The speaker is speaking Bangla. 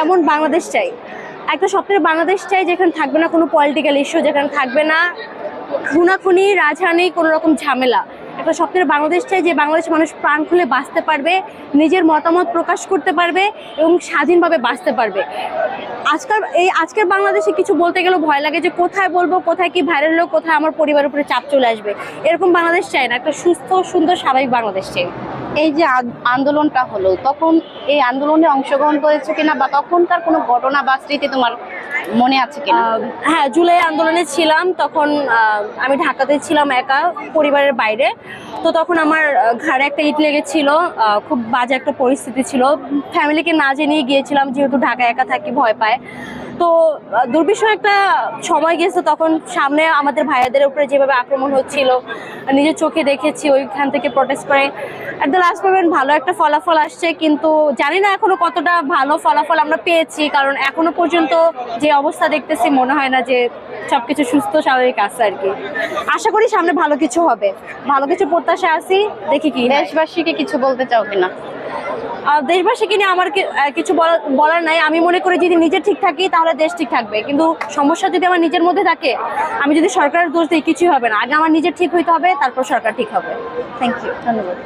কেমন বাংলাদেশ চাই? একটা স্বপ্নের বাংলাদেশ চাই যেখানে থাকবে না কোনো পলিটিক্যাল ইস্যু, যেখানে থাকবে না খুনাখুনি, রাজহানি, কোনো রকম ঝামেলা। একটা স্বপ্নের বাংলাদেশ চাই যে বাংলাদেশের মানুষ প্রাণ খুলে বাঁচতে পারবে, নিজের মতামত প্রকাশ করতে পারবে এবং স্বাধীনভাবে বাঁচতে পারবে। আজকের বাংলাদেশে কিছু বলতে গেলেও ভয় লাগে যে কোথায় বলবো, কোথায় কি ভাইরাল হলো, কোথায় আমার পরিবারের উপরে চাপ চলে আসবে। এরকম বাংলাদেশ চাই না, একটা সুস্থ সুন্দর স্বাভাবিক বাংলাদেশ চাই। এই যে আন্দোলনটা হলো, তখন এই আন্দোলনে অংশগ্রহণ করেছো কিনা, বা তখনকার কোনো ঘটনা বা স্মৃতি তোমার মনে আছে কিনা? হ্যাঁ, জুলাই আন্দোলনে ছিলাম। তখন আমি ঢাকাতে ছিলাম একা, পরিবারের বাইরে। তো তখন আমার ঘাড়ে একটা ইট লেগেছিল, খুব বাজে একটা পরিস্থিতি ছিল। ফ্যামিলিকে না জানিয়ে গিয়েছিলাম, যেহেতু ঢাকা একা থাকি, ভয় পায়। তো দুর্বিষহ একটা সময় গেছে। তখন সামনে আমাদের ভাইয়াদের উপরে যেভাবে আক্রমণ হচ্ছিল নিজের চোখে দেখেছি, ওইখান থেকে প্রটেস্ট করে অ্যাট দ্য লাস্ট মোমেন্ট ভালো একটা ফলাফল আসছে, কিন্তু জানি না এখনো কতটা ভালো ফলাফল আমরা পেয়েছি, কারণ এখনো পর্যন্ত যে অবস্থা দেখতেছি মনে হয় না যে সবকিছু সুস্থ স্বাভাবিক আছে আর কি। আশা করি সামনে ভালো কিছু হবে, ভালো কিছু প্রত্যাশা আছি, দেখি কি। দেশবাসীকে কিছু বলতে চাও কিনা? দেশবাসীকে নিয়ে আমার কিছু বলার নাই। আমি মনে করি যদি নিজে ঠিক থাকি তাহলে দেশ ঠিক থাকবে, কিন্তু সমস্যা যদি আমার নিজের মধ্যে থাকে, আমি যদি সরকারের দোষ দিই কিছুই হবে না। আগে আমার নিজের ঠিক হইতে হবে, তারপর সরকার ঠিক হবে। থ্যাংক ইউ, ধন্যবাদ।